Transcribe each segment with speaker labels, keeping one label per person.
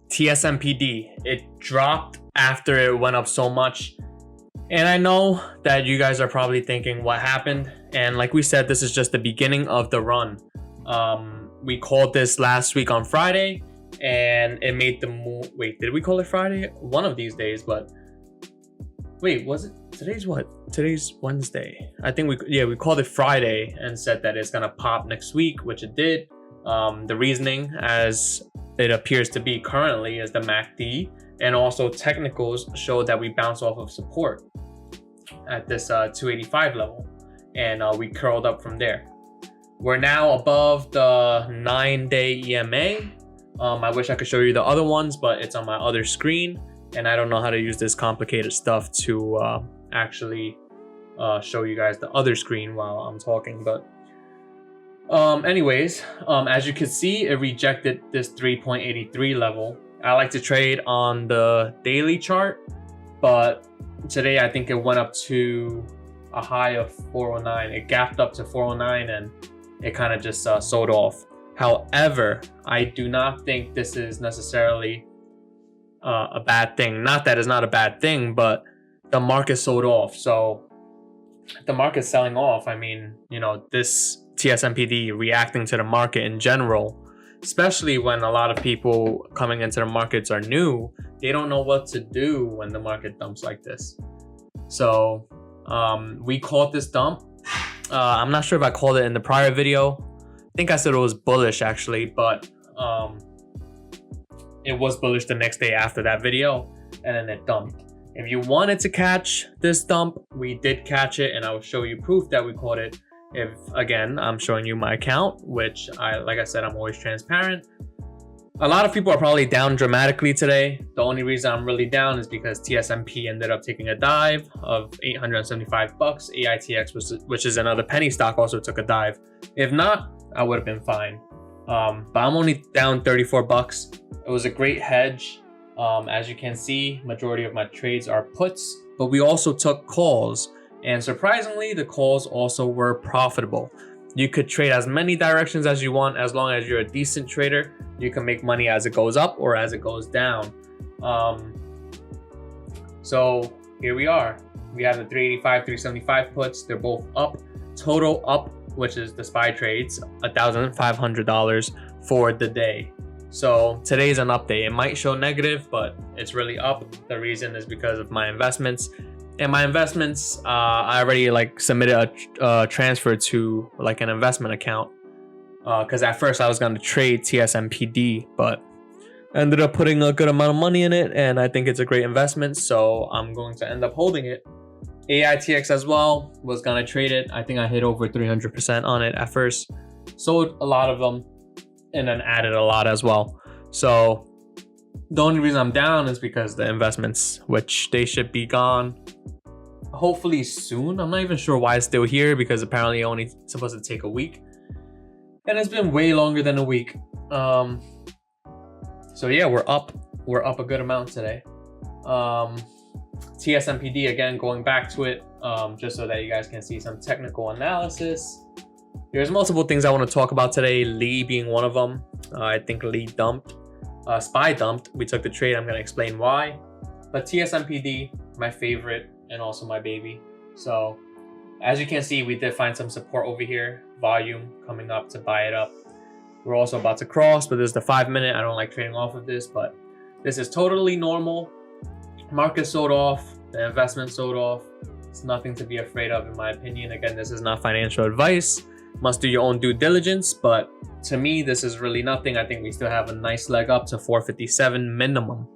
Speaker 1: Tsnpd, it dropped after it went up so much, and I know that you guys are probably thinking what happened, and like we said, this is just the beginning of the run. We called this last week on Friday, and it made the move. Wait, did we call it Friday? One of these days, but wait, was it today's what? Today's Wednesday. I think we called it Friday and said that it's gonna pop next week, which it did. The reasoning, as it appears to be currently, is the MACD, and also technicals show that we bounce off of support at this 285 level, and we curled up from there. We're now above the 9-day EMA. I wish I could show you the other ones, but it's on my other screen, and I don't know how to use this complicated stuff to actually show you guys the other screen while I'm talking. But anyways, as you can see, it rejected this 3.83 level. I like to trade on the daily chart, but today I think it went up to a high of 409. It gapped up to 409 and it kind of just sold off. However, I do not think this is necessarily a bad thing. Not that it's not a bad thing, but the market sold off. So if the market's selling off, I mean, you know, this Tsnpd reacting to the market in general, especially when a lot of people coming into the markets are new, they don't know what to do when the market dumps like this. So we called this dump. I'm not sure if I called it in the prior video. I think I said it was bullish actually, but it was bullish the next day after that video, and then it dumped. If you wanted to catch this dump, we did catch it, and I will show you proof that we caught it. If, again, I'm showing you my account, which like I said, I'm always transparent. A lot of people are probably down dramatically today. The only reason I'm really down is because TSMP ended up taking a dive of 875 bucks. AITX, which is another penny stock, also took a dive. If not, I would have been fine. But I'm only down 34 bucks. It was a great hedge. As you can see, majority of my trades are puts, but we also took calls. And surprisingly, the calls also were profitable. You could trade as many directions as you want. As long as you're a decent trader, you can make money as it goes up or as it goes down. So here we are. We have the 385, 375 puts. They're both up. Total up, which is the SPY trades, $1,500 for the day. So today's an update. It might show negative, but it's really up. The reason is because of my investments. And my investments, I already submitted a transfer to an investment account, because at first I was going to trade TSMPD, but I ended up putting a good amount of money in it, and I think it's a great investment, so I'm going to end up holding it. AITX as well, was going to trade it. I think I hit over 300% on it at first, sold a lot of them, and then added a lot as well. So the only reason I'm down is because the investments, which they should be gone hopefully soon. I'm not even sure why it's still here, because apparently only supposed to take a week, and it's been way longer than a week. So yeah, we're up a good amount today. TSMPD, again, going back to it, just so that you guys can see some technical analysis. There's multiple things I want to talk about today, Lee being one of them. I think Lee dumped. SPY dumped. We took the trade. I'm going to explain why. But TSMPD, my favorite and also my baby. So as you can see, we did find some support over here. Volume coming up to buy it up. We're also about to cross, but this is the 5-minute. I don't like trading off of this, but this is totally normal. Market sold off. The investment sold off. It's nothing to be afraid of, in my opinion. Again, this is not financial advice. Must do your own due diligence, but to me, this is really nothing. I think we still have a nice leg up to 457 minimum,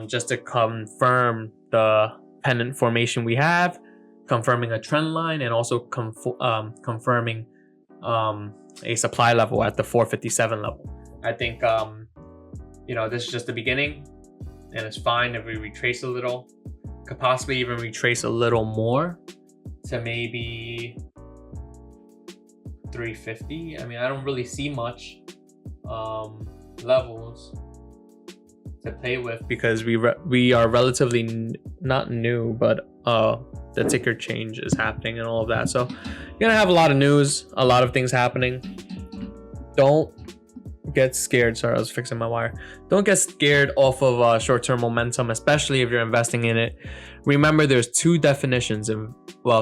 Speaker 1: just to confirm the pennant formation we have, confirming a trend line, and also confirming a supply level at the 457 level. I think you know, this is just the beginning, and it's fine if we retrace a little. Could possibly even retrace a little more to maybe 350. I mean, I don't really see much levels to play with, because we are relatively not new, but the ticker change is happening and all of that. So You're gonna have a lot of news, a lot of things happening. Don't get scared. Sorry, I was fixing my wire. Don't get scared off of short-term momentum, especially if you're investing in it. Remember, there's two definitions,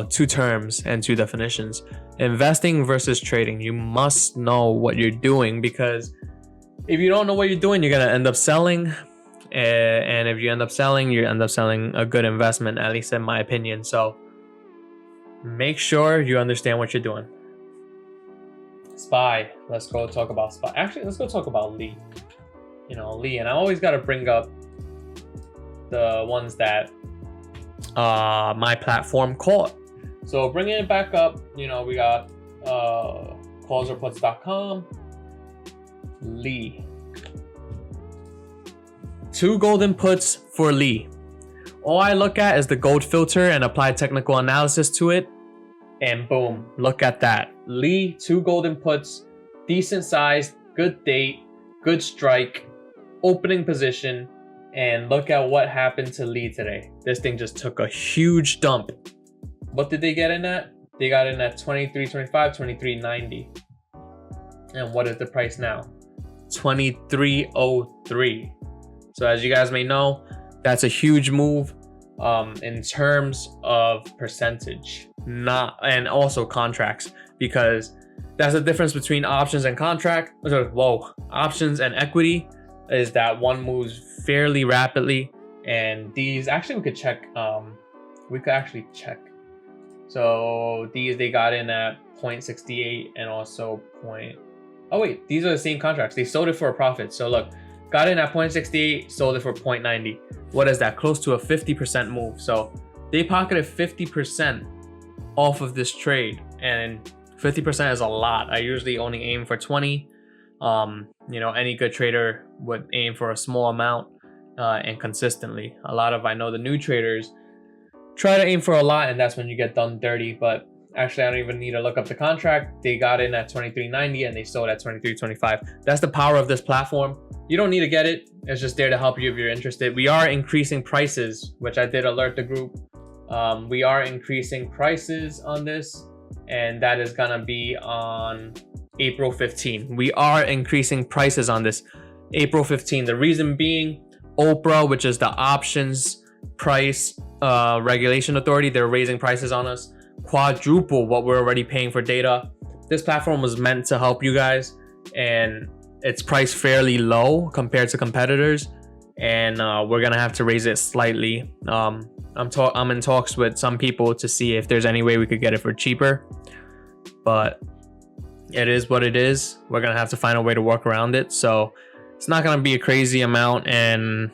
Speaker 1: two terms and two definitions: investing versus trading. You must know what you're doing, because if you don't know what you're doing, you're gonna end up selling. And if you end up selling, you end up selling a good investment, at least in my opinion. So make sure you understand what you're doing. SPY. Let's go talk about SPY. Actually, let's go talk about Lee. You know, Lee. And I always got to bring up the ones that my platform caught. So bringing it back up, you know, we got callsorputs.com, Lee. 2 golden puts for Lee. All I look at is the gold filter and apply technical analysis to it. And boom, look at that. Lee, 2 golden puts, decent size, good date, good strike, opening position. And look at what happened to Lee today. This thing just took a huge dump. What did they get in at? They got in at 23.25, 23.90. And what is the price now? 23.03. So as you guys may know, that's a huge move in terms of percentage, and also contracts, because that's the difference between options and contract. Options and equity is that one moves fairly rapidly, and these actually we could check. We could actually check. So these, they got in at 0.68 and also these are the same contracts. They sold it for a profit. So look. Got in at 0.68, sold it for 0.90. What is that? Close to a 50% move. So they pocketed 50% off of this trade, and 50% is a lot. I usually only aim for 20. You know, any good trader would aim for a small amount and consistently. I know the new traders try to aim for a lot, and that's when you get done dirty. But actually, I don't even need to look up the contract. They got in at 23.90 and they sold at 23.25. That's the power of this platform. You don't need to get it. It's just there to help you if you're interested. We are increasing prices, which I did alert the group. We are increasing prices on this, and that is gonna be on April 15. We are increasing prices on this April 15. The reason being, OPRA, which is the options price regulation authority, they're raising prices on us. Quadruple what we're already paying for data. This platform was meant to help you guys, and it's priced fairly low compared to competitors, and we're gonna have to raise it slightly. I'm in talks with some people to see if there's any way we could get it for cheaper, but it is what it is. We're gonna have to find a way to work around it. So it's not gonna be a crazy amount, and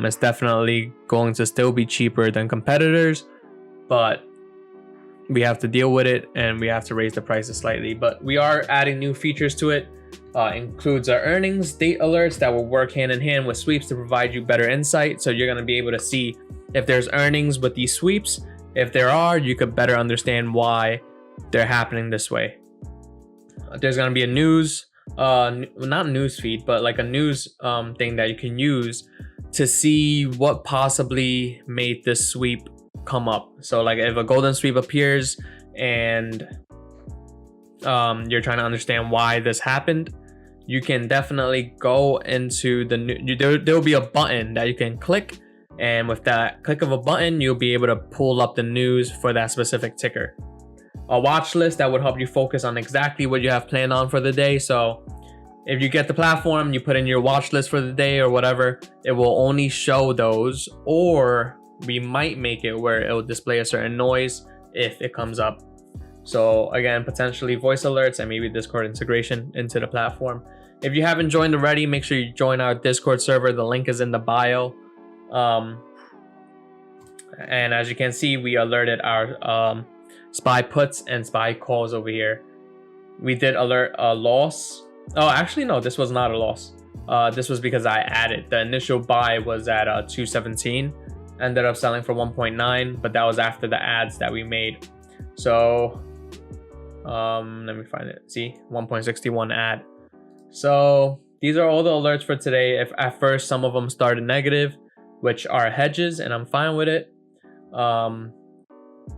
Speaker 1: it's definitely going to still be cheaper than competitors, but we have to deal with it, and we have to raise the prices slightly. But we are adding new features to it. Includes our earnings, date alerts that will work hand in hand with sweeps to provide you better insight. So you're going to be able to see if there's earnings with these sweeps. If there are, you could better understand why they're happening this way. There's going to be a news, not news feed, but like a news thing that you can use to see what possibly made this sweep come up. So like if a golden sweep appears and you're trying to understand why this happened, you can definitely go into there'll be a button that you can click, and with that click of a button, you'll be able to pull up the news for that specific ticker. A watch list that would help you focus on exactly what you have planned on for the day. So if you get the platform, you put in your watch list for the day or whatever, it will only show those, or we might make it where it will display a certain noise if it comes up. So again, potentially voice alerts and maybe Discord integration into the platform. If you haven't joined already, make sure you join our Discord server. The link is in the bio. And as you can see, we alerted our SPY puts and SPY calls over here. We did alert a loss. Oh, actually, no, this was not a loss. This was because I added. The initial buy was at 217. Ended up selling for 1.9, but that was after the ads that we made. So let me find it. See, 1.61 ad. So these are all the alerts for today. If at first some of them started negative, which are hedges, and I'm fine with it.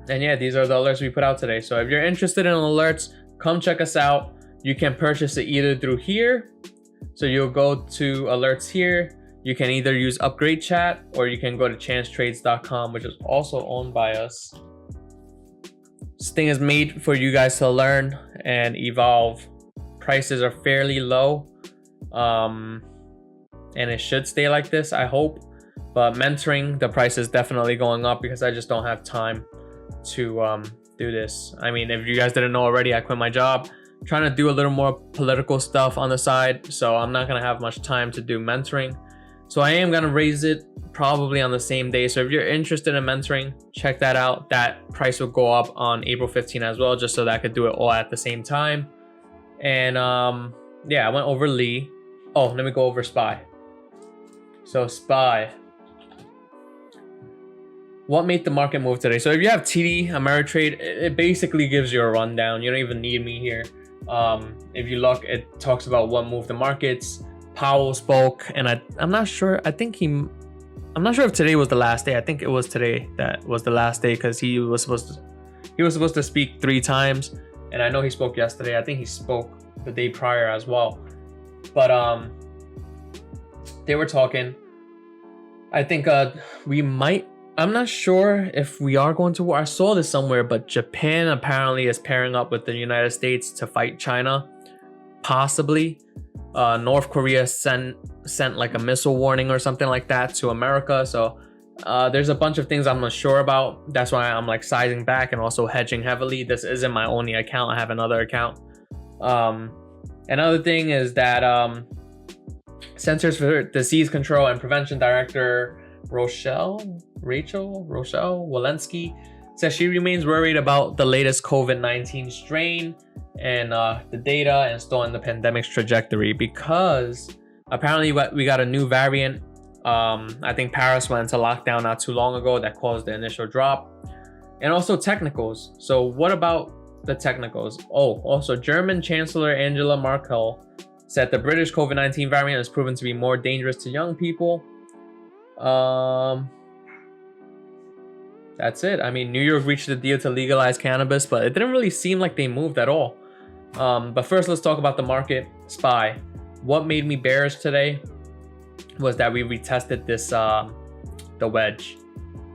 Speaker 1: And yeah, these are the alerts we put out today. So if you're interested in alerts, come check us out. You can purchase it either through here. So you'll go to alerts here. You can either use Upgrade Chat, or you can go to chancetrades.com, which is also owned by us. This thing is made for you guys to learn and evolve. Prices are fairly low. And it should stay like this, I hope. But mentoring, the price is definitely going up because I just don't have time to do this. I mean, if you guys didn't know already, I quit my job, trying to do a little more political stuff on the side, so I'm not gonna have much time to do mentoring. So I am gonna raise it probably on the same day. So if you're interested in mentoring, check that out. That price will go up on April 15 as well, just so that I could do it all at the same time. And yeah, I went over Lee. Oh, let me go over SPY. So SPY, what made the market move today? So if you have TD Ameritrade, it basically gives you a rundown. You don't even need me here. If you look, it talks about what moved the markets. Powell spoke, and I'm not sure. I'm not sure if today was the last day. I think it was today that was the last day, because he was supposed to speak 3 times, and I know he spoke yesterday. I think he spoke the day prior as well. But they were talking. I think we might. I'm not sure if we are going to war. I saw this somewhere, but Japan apparently is pairing up with the United States to fight China. Possibly. North Korea sent like a missile warning or something like that to America. So there's a bunch of things I'm not sure about. That's why I'm like sizing back and also hedging heavily. This isn't my only account. I have another account. Another thing is that Centers for Disease Control and Prevention Director Rachel Walensky says she remains worried about the latest COVID-19 strain and the data and still in the pandemic's trajectory, because apparently we got a new variant. I think Paris went into lockdown not too long ago that caused the initial drop. And also technicals. So what about the technicals? Oh, also German Chancellor Angela Merkel said the British COVID-19 variant has proven to be more dangerous to young people. That's it. I mean, New York reached a deal to legalize cannabis, but it didn't really seem like they moved at all. But first, let's talk about the market. SPY. What made me bearish today was that we retested this, the wedge.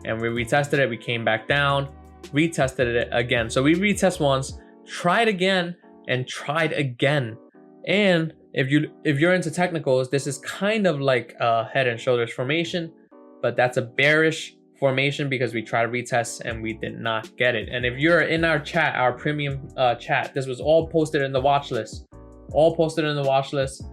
Speaker 1: And we retested it, we came back down, retested it again. So we retest once, tried again, and tried again. And if you're into technicals, this is kind of like a head and shoulders formation, but that's a bearish formation because we tried to retest and we did not get it. And if you're in our chat, our premium chat, this was all posted in the watch list. All posted in the watch list.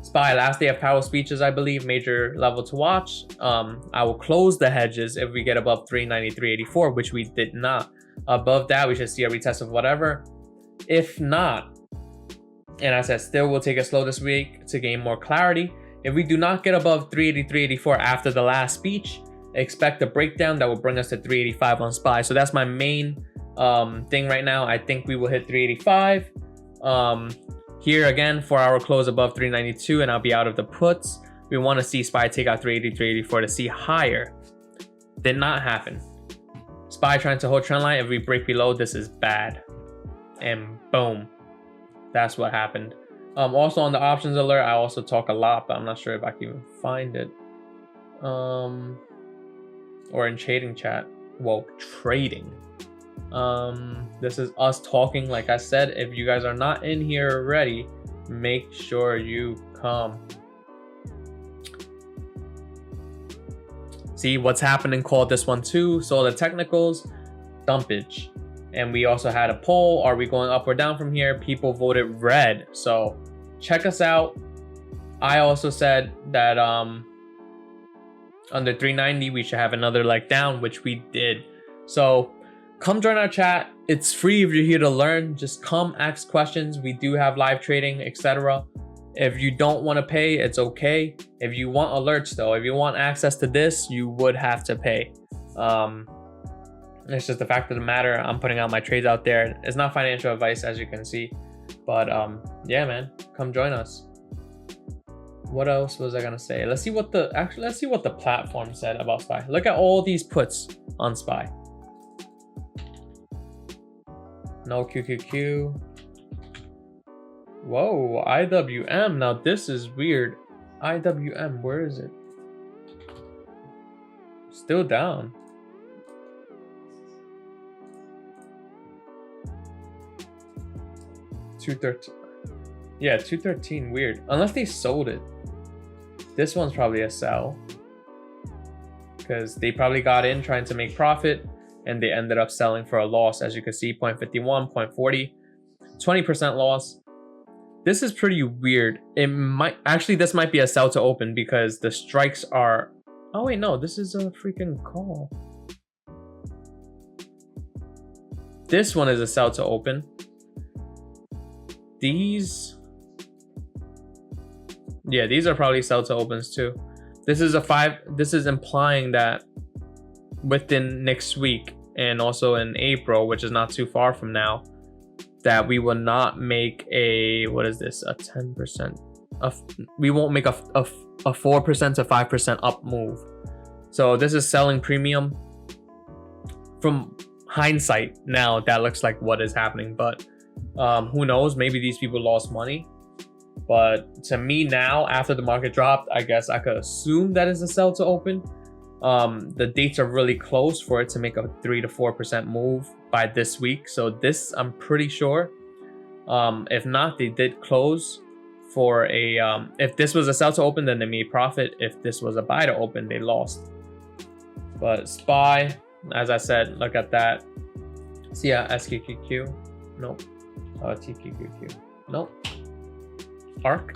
Speaker 1: SPY, last day of Powell speeches, I believe, major level to watch. I will close the hedges if we get above 393.84, which we did not. Above that, we should see a retest of whatever. If not, and as I said, still will take it slow this week to gain more clarity. If we do not get above 383.84 after the last speech, expect a breakdown that will bring us to 385 on SPY. So that's my main thing right now. I think we will hit 385. Here again, 4-hour close above 392, and I'll be out of the puts. We want to see SPY take out 383.84 to see higher. Did not happen. SPY trying to hold trend line. If we break below, this is bad. And boom. That's what happened. Also on the options alert, I also talk a lot, but I'm not sure if I can even find it. Or in trading chat. Well, trading. This is us talking. Like I said, if you guys are not in here already, make sure you come. See what's happening, called this one too. So the technicals, dumpage. And we also had a poll. Are we going up or down from here? People voted red. So check us out. I also said that under 390, we should have another leg down, which we did. So come join our chat. It's free if you're here to learn. Just come ask questions. We do have live trading, etc. If you don't want to pay, it's okay. If you want alerts though, if you want access to this, you would have to pay. It's just the fact of the matter. I'm putting out my trades out there. It's not financial advice, as you can see. But yeah, man, come join us. What else was I gonna say? Let's see what the platform said about SPY. Look at all these puts on SPY. No QQQ. Whoa, IWM. Now this is weird. IWM, where is it? Still down. $213. Yeah, $213. Weird. Unless they sold it. This one's probably a sell. Because they probably got in trying to make profit and they ended up selling for a loss. As you can see, 0.51, 0.40, 20% loss. This is pretty weird. It might actually, this might be a sell to open because the strikes are, oh wait, no, this is a freaking call. This one is a sell to open. These, yeah, these are probably sell to opens too. This is a 5. This is implying that within next week and also in April, which is not too far from now, that we will not make a, what is this, a 10%, we won't make a 4% to 5% up move. So this is selling premium. From hindsight now, that looks like what is happening, but who knows, maybe these people lost money. But to me now, after the market dropped, I guess I could assume that is a sell to open. The dates are really close for it to make a 3 to 4% move by this week. So this, I'm pretty sure. If not, they did close for a, if this was a sell to open, then they made profit. If this was a buy to open, they lost. But SPY, as I said, look at that. See ya, SQQQ, nope. TQQQ, nope. ARC.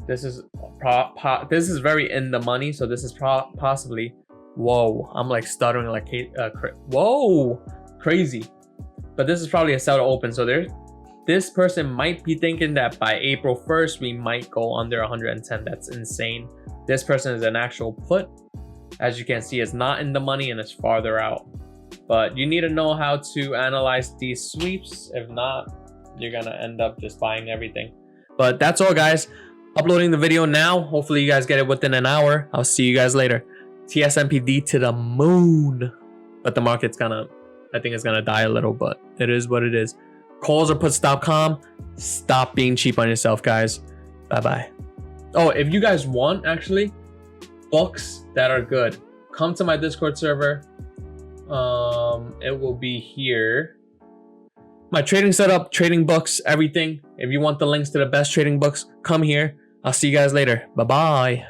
Speaker 1: This is this is very in the money, so this is possibly, whoa, I'm like stuttering like whoa, crazy. But this is probably a sell to open, so this person might be thinking that by April 1st we might go under 110. That's insane. This person is an actual put. As you can see, it's not in the money and it's farther out. But you need to know how to analyze these sweeps. If not, you're gonna end up just buying everything. But that's all, guys. Uploading the video now. Hopefully you guys get it within an hour. I'll see you guys later. Tsnpd to the moon. But the market's gonna, I think it's gonna die a little, but it is what it is. Calls or puts.com. Stop being cheap on yourself, guys. Bye-bye. Oh, if you guys want, actually, books that are good, come to my Discord server. It will be here. My trading setup, trading books, everything. If you want the links to the best trading books, come here. I'll see you guys later. Bye-bye.